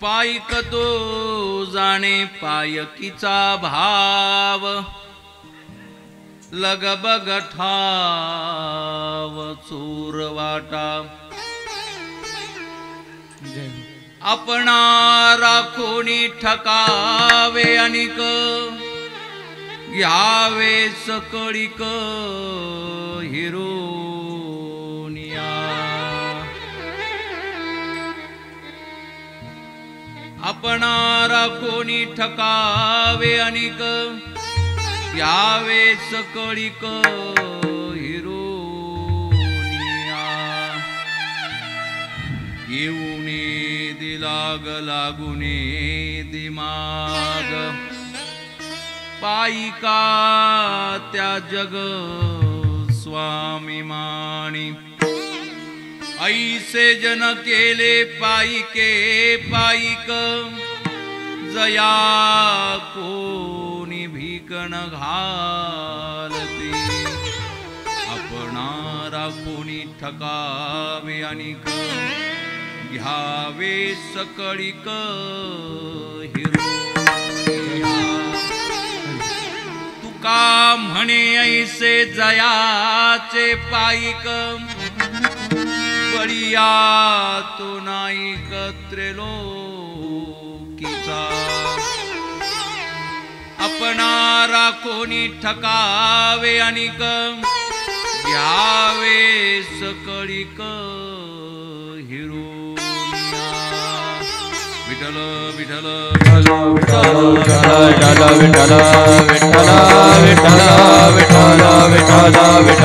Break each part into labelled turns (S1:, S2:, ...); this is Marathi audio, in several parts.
S1: पायिक तो जाणे पायकीचा भाव लगबग ठाव चूर वाटा आपणा राखोनी ठकावे अनिक घ्यावे सकळीक हिरोनिया आपणा राखोनी ठकावे अनिक घ्यावे सकळीक हिरोनिया येऊने दिलाग लागुने दिमाग पायिका त्या जग स्वाभिमानी ऐसे जन केले पायिके पायिक जया कोणी भीकण घालते आपणा राखोनी ठकावे अनिक घ्यावे सकळीक हिरोनिया तुका म्हणे ऐसे जयाचे पायिक बळिया तो नाईक त्रैलोकीचा आपणा राखोनी ठकावे अनिक घ्यावे सकळीक हिरोनिया विठ्ठल विठ्ठल विठ्ठल विठ्ठल विठ्ठल विठ्ठल विठ्ठल विठ्ठल विठ्ठल विठ्ठल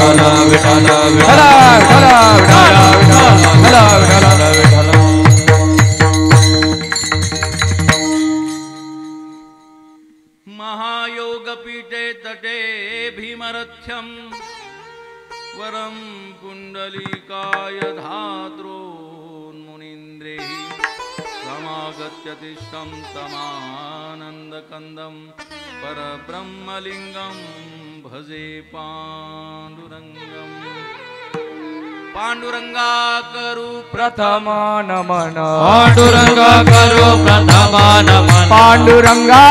S1: विठ्ठल महायोगपीठे तटे भीमरथ्यं वरं कुण्डलिकाय धात्रोन्मुनीन्द्रैः समागत्य तिष्ठं तमानन्दकन्दं परब्रह्मलिङ्गं भजे पाण्डुरङ्गम् पांडुरंगा करू
S2: प्रथम नमन
S3: पांडुरंगा करू प्रथम नमन
S2: पांडुरंगा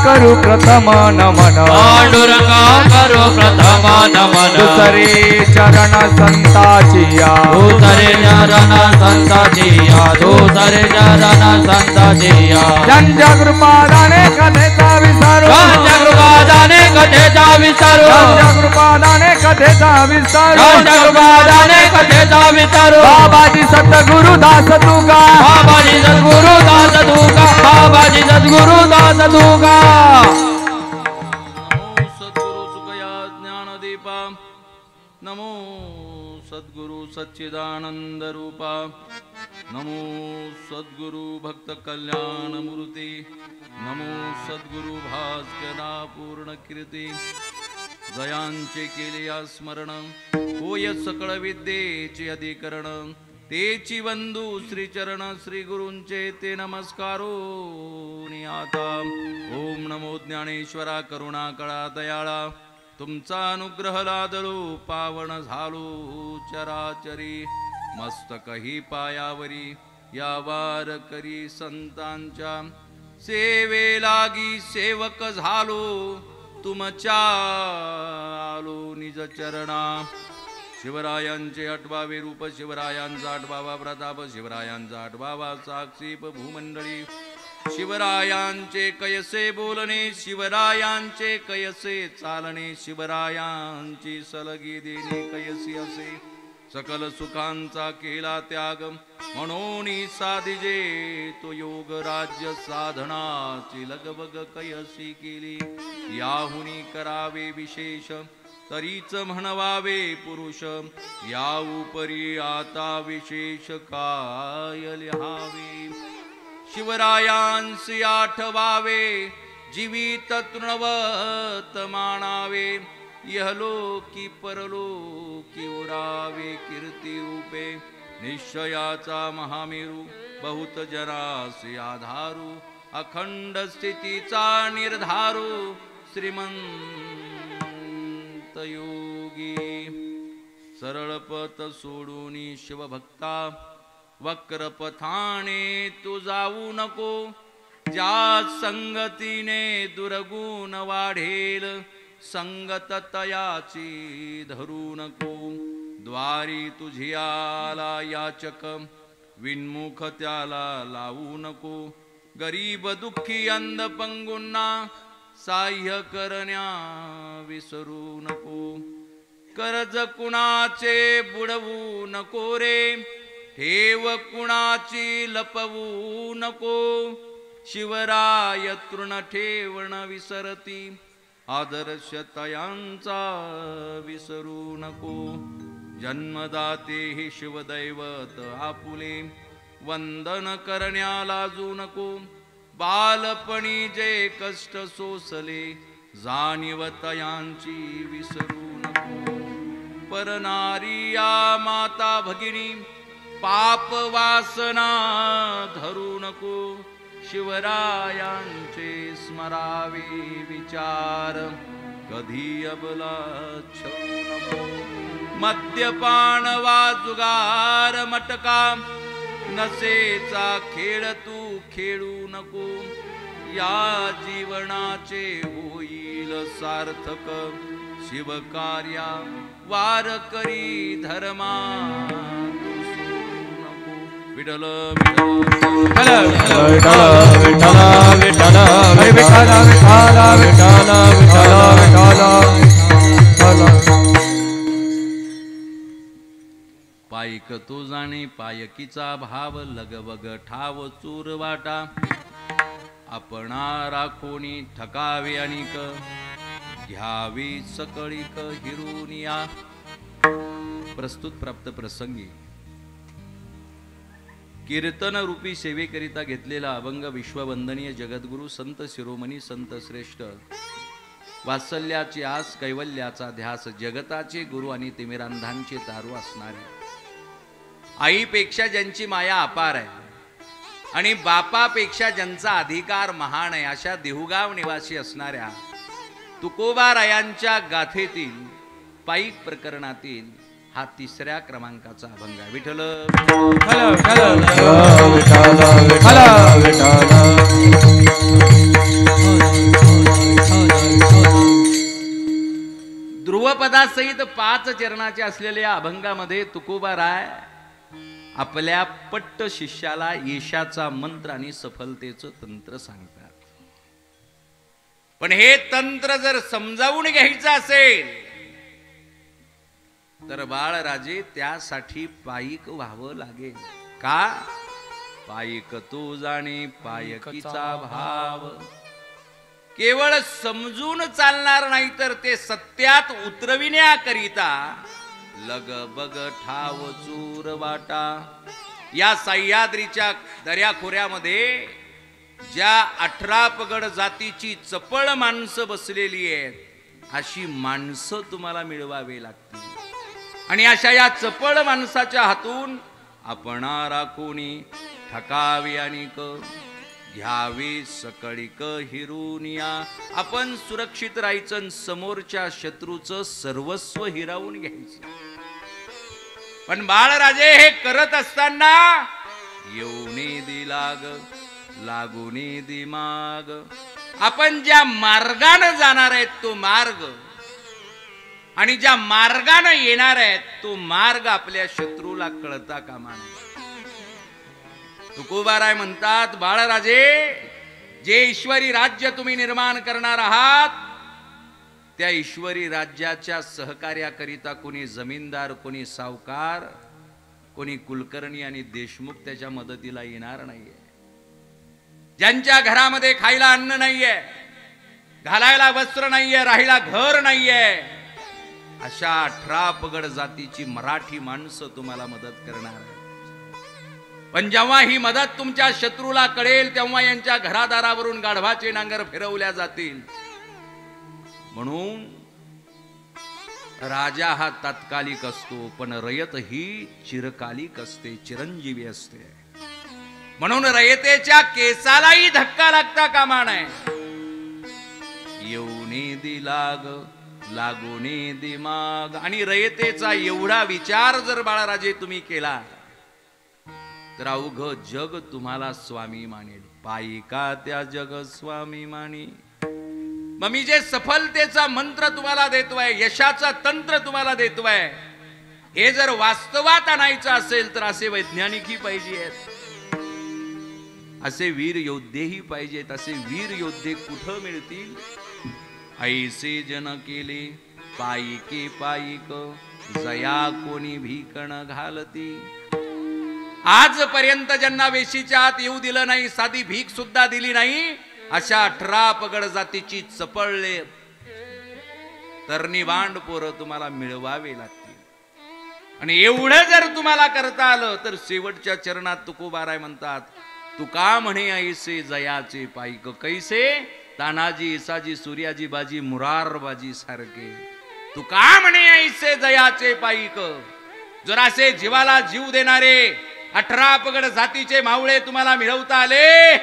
S2: करू प्रथम नमन
S3: पांडुरंगा करू प्रथम नमन
S2: दुसरे चरण संताचिया
S3: दुसरे चरण संताचिया दुसरे चरण संताचिया
S2: ज्यांच्या कृपादाने कथेचा विसरू
S3: ज्यांच्या कृपादाने कथेचा विसरू
S2: ज्यांच्या कृपादाने कथेचा विसरू
S3: ज्यांच्या कृपादाने कथेचा विसरू
S2: बाबाजी सतगुरु दास तुका
S3: बाबाजी सद्गुरु दास तुका बाबाजी सद्गुरु दास तुका
S1: नमो सद्गुरु सुखया ज्ञानदीपा नमो सद्गुरु सच्चिदानंद रूपा नमो सद्गुरु भक्त कल्याण मूर्ती नमो सद्गुरु भास्करा पूर्ण कीर्ती जयांचे केले या स्मरण होय सकळ विद्येचे अधिकरण तेची बंधू श्री चरण श्री गुरूंचे ते नमस्कारो आता ओम नमो ज्ञानेश्वरा करुणा कळा दयाळा तुमचा अनुग्रह लादलो पावन झालो चराचरी मस्तक ही पायावरी या वार करी संतांच्या सेवे लागी सेवक झालो तुमच्या आलो निज चरणा शिवरायांचे 8वे रूप शिवरायांचा 8वा प्रताप शिवरायांचा 8वा साक्षीप भूमंडळी शिवरायांचे कयसे बोलणे शिवरायांचे कयसे चालणे शिवरायांची सलगी देणे कयसी असे सकल सुखांचा केला त्याग म्हणून साधिजे तो योग राज्य साधनाची लगबग कयसी केली याहुनी करावे विशेष तरीच म्हणवावे पुरुष या उपरी आता विशेष काय लिहावे शिवरायांसी आठवावे जीवित तृणवत मानावे यहलोकी परलोकी उरावे कीर्ती रूपे निश्चयाचा महामेरू बहुत जरासी आधारू अखंड स्थितीचा निर्धारू श्रीमंत योगी सरळपथ सोडून शिवभक्ता वक्रपथाने तू जाऊ नको ज्या संगतीने दुर्गुण वाढेल संगत तयाची धरू नको द्वारी तुझी आला याचक विन्मुख त्याला लावू नको गरीब दुःखी अंध पंगुंना साह्य करण्या विसरू नको कर्ज कुणाचे बुडवू नको रे ठेव कुणाची लपवू नको शिवराय तृण ठेवण विसरती आदर्श तयांचा विसरू नको जन्मदाते हे शिवदैवत आपुले वंदन करण्या लाजू नको बालपणी जे कष्ट सोसले जाणीव तयांची विसरू नको परनारिया माता भगिनी पाप वासना धरू नको शिवरायांचे स्मरावे विचार कधी अबला छळू नको मद्यपान वा जुगार मटका नसेचा खेळ तू खेळू नको या जीवनाचे होईल सार्थक शिवकार्या वारकरी धर्मा विठ्ठल पायक तो जाणे पायकीचा भाव लगबग ठाव चूर वाटा आपणा राखोनी ठकावे अनिक घ्यावी सकळीक हिरुनिया प्रस्तुत प्राप्त प्रसंगी कीर्तन रूपी सेवेकरिता घेतलेला अभंग विश्ववंदनीय जगद्गुरु संत शिरोमणी संत श्रेष्ठ वात्सल्याची आस कैवल्याचा ध्यास जगताचे गुरु आणि तिमिरांधांचे तारू असणारे आईपेक्षा ज्यांची माया अपार आहे आणि बापापेक्षा ज्यांचा अधिकार महान आहे अशा देहुगाव निवासी असणाऱ्या तुकोबारायांच्या गाथेतील पायिक प्रकरणातील हा तिसऱ्या क्रमांकाचा अभंग आहे. विठ्ठल ध्रुवपदासहित 5 चरणाचे असलेल्या अभंगामध्ये तुकोबाराय आपल्या पट्ट शिष्याला यशाचा मंत्र आणि सफलतेचं तंत्र सांगतात. पण हे तंत्र जर समजावून घ्यायचं असेल तर बाळराजे त्यासाठी पायीक व्हावं लागेल. का? पायीक तू जाणे पायकीचा भाव. केवळ समजून चालणार नाही तर ते सत्यात उतरविण्याकरिता लग बग ठाव चूर वाटा. या सह्याद्रीच्या दऱ्याखोऱ्यामध्ये ज्या 18 पगड जातीची चपळ माणसं बसलेली आहेत अशी माणसं तुम्हाला मिळवावी लागतील. आणि अशा या चपळ माणसाच्या हातून आपणारा कोणी ठकावी आणि घ्यावी सकळीक हिरूनिया. आपण सुरक्षित राहायचं, समोरच्या शत्रूचं सर्वस्व हिरावून घ्यायचं. पण बाळराजे हे करत असताना येऊने दिलाग लागूने दिमाग. आपण ज्या मार्गाने जाणार आहेत तो मार्ग आणि ज्या मार्गाने येणार आहेत तो मार्ग आपल्या शत्रूला कळता कामा नये. तुकोबाराय म्हणतात, बाळराजे जे ईश्वरी राज्य तुम्ही निर्माण करणार आहात त्या ईश्वरी राज्याच्या सहकार्याकरिता कोणी जमीनदार, कोणी सावकार, कोणी कुलकर्णी आणि देशमुख त्याच्या मदतीला येणार नाहीये. ज्यांच्या घरामध्ये खायला अन्न नाहीये, घालायला वस्त्र नाहीये, राहायला घर नाहीये, अशा 18 पगड जातीची मराठी माणसं तुम्हाला मदत करणार आहे. पण जेव्हा ही मदत तुमच्या शत्रूला कळेल तेव्हा यांच्या घरादारावरून गाढवाचे नांगर फिरवल्या जातील. म्हणून राजा हा तात्कालिक असतो पण रयत ही चिरकालिक असते, चिरंजीवी असते. म्हणून रयतेच्या केसालाही धक्का लागता कामा नये. येऊने दिलाग लागूने दिमाग. आणि रयतेचा एवढा विचार जर बाळराजे तुम्ही केला तर अवघ जग तुम्हाला स्वामी मानेल. पायिका त्या जग स्वामी मानी. मग मी जे सफलतेचा मंत्र तुम्हाला देतोय, यशाचा तंत्र तुम्हाला देतोय, हे जर वास्तवात आणायचं असेल तर असे वैज्ञानिकही पाहिजेत, असे वीर योद्धेही पाहिजेत. असे वीर योद्धे कुठं मिळतील? ऐसे जन केले पायिके पायिक जया कोणी भीकण घालती. आजपर्यंत ज्यांना वेशीच्या आत येऊ दिलं नाही, साधी भीक सुद्धा दिली नाही, अशा 18 पगड जातीची चपळले तरणी बांड पोरं तुम्हाला मिळवावे लागतील. आणि एवढं जर तुम्हाला करता आलं तर शेवटच्या चरणात तुकोबाराय म्हणतात, तुका म्हणे ऐसे जयाचे पायिक कैसे तानाजी इसाजी सूर्याजी बाजी मुरारबाजी सारखे. तुका म्हणे ऐसे जयाचे पायिक. जर असे जीवाला जीव देणारे 18 पगड जातीचे मावळे तुम्हाला मिळवता आले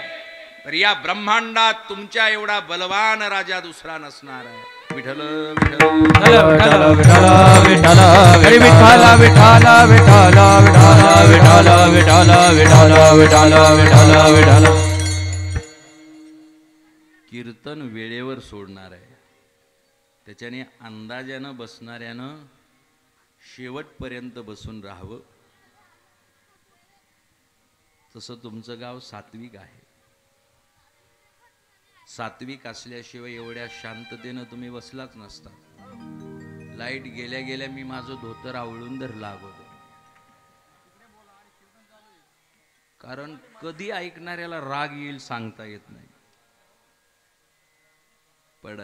S1: तर या ब्रह्मांडात तुमच्या एवढा बलवान राजा दुसरा नसणार आहे. विठ्ठल विठ्ठल
S2: विठ्ठल विठ्ठल विठ्ठल विठ्ठल विठ्ठल विठ्ठल विठ्ठल विठ्ठल विठ्ठल.
S1: कीर्तन वेळेवर सोडणार आहे, त्याच्याने अंदाजानं बसणाऱ्यानं शेवटपर्यंत बसून राहावं. तसं तुमचं गाव सात्विक आहे. सात्विक असल्याशिवाय एवढ्या शांततेनं तुम्ही बसलाच नसता. लाईट गेल्या गेल्या मी माझं धोतर आवळून धरला अगोदर, कारण कधी ऐकणाऱ्याला राग येईल सांगता येत नाही. पण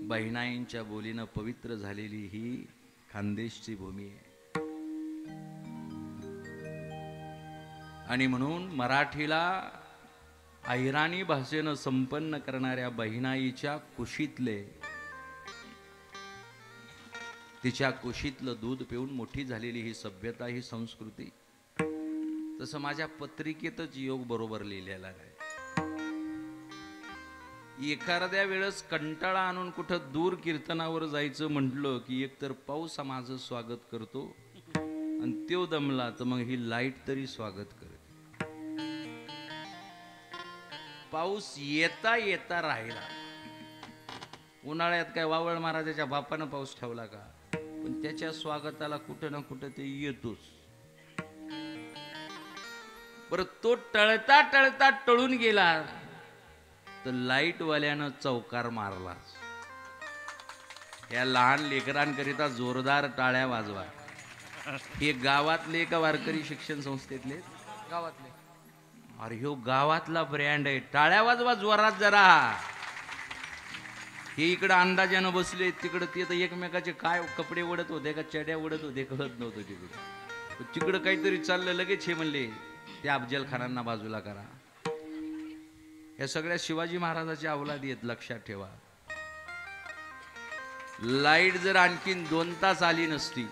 S1: बहिणाईंच्या बोलीनं पवित्र झालेली ही खानदेशची भूमी आहे. आणि म्हणून मराठीला अहिराणी भाषेनं संपन्न करणाऱ्या बहिणाईच्या कुशीतले, तिच्या कुशीतलं दूध पिऊन मोठी झालेली ही सभ्यता, ही संस्कृती. तसं माझ्या पत्रिकेतच योग बरोबर लिहिलेला आहे. एखाद्या वेळेस कंटाळा आणून कुठं दूर कीर्तनावर जायचं म्हटलं की एकतर पाऊस माझं स्वागत करतो आणि त्यो दमला तर मग ही लाईट तरी स्वागत करते. पाऊस येता येता राहिला. उन्हाळ्यात काय वावळ महाराजाच्या बापानं पाऊस ठेवला का? पण त्याच्या स्वागताला कुठं ना कुठं ते येतोच. बरं तो टळता टळता टळून गेला तर लाईट वाल्यानं चौकार मारला. या लहान लेकरांकरिता जोरदार टाळ्या वाजवा. हे गावातले का वारकरी शिक्षण संस्थेतले?
S2: गावातले.
S1: अरे ह्यो गावातला ब्रँड आहे. टाळ्या वाजवा जोरात जरा. हे इकडं अंदाजानं बसले, तिकडं ते तर एकमेकाचे काय कपडे उडत होते का चड्या उडत होते कळत नव्हतं. तिकडं काहीतरी चाललं, लगेच हे म्हणले त्या अफजल खानांना बाजूला करा. या सगळ्या शिवाजी महाराजाच्या अवलादी आहेत, लक्षात ठेवा. लाईट जर आणखीन 2 तास आली नसती,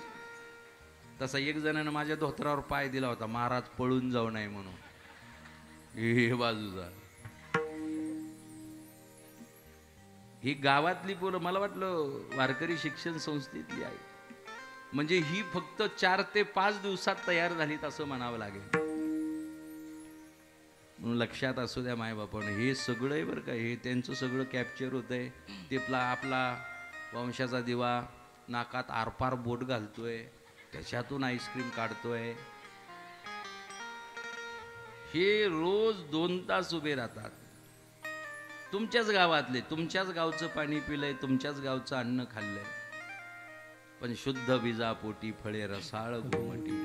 S1: तसा एक जणानं माझ्या धोत्रावर पाय दिला होता, महाराज पळून जाऊ नये म्हणून. हे बाजूचा ही गावातली पोरं, मला वाटलं वारकरी शिक्षण संस्थेतली आहे. म्हणजे ही फक्त 4 ते 5 दिवसात तयार झालीत असं म्हणावं लागेल. म्हणून लक्षात असू द्या मायबापानं, हे सगळं आहे बरं का. हे त्यांचं सगळं कॅप्चर होतंय. ते आपला वंशाचा दिवा नाकात आरपार बोट घालतोय, त्याच्यातून आईस्क्रीम काढतोय. हे रोज 2 तास उभे राहतात. तुमच्याच गावातले, तुमच्याच गावचं पाणी पिलंय, तुमच्याच गावचं अन्न खाल्लंय, पण शुद्ध बीजापोटी फळे रसाळ गोमटी.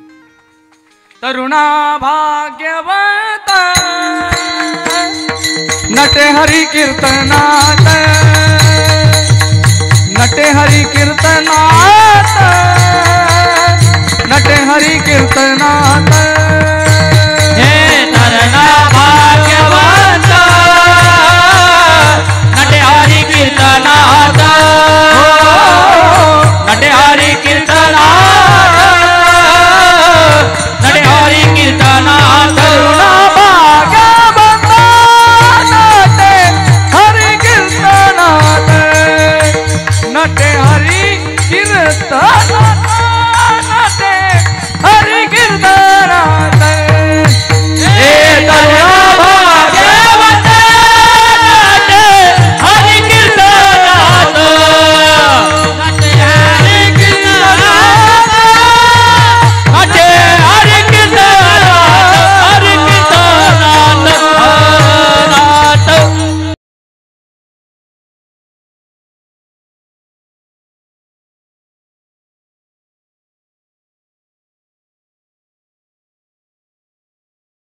S2: तरुणा भाग्यवत नटे हरी कीर्तनात, नटे हरी कीर्तनात, नटे हरी कीर्तनात.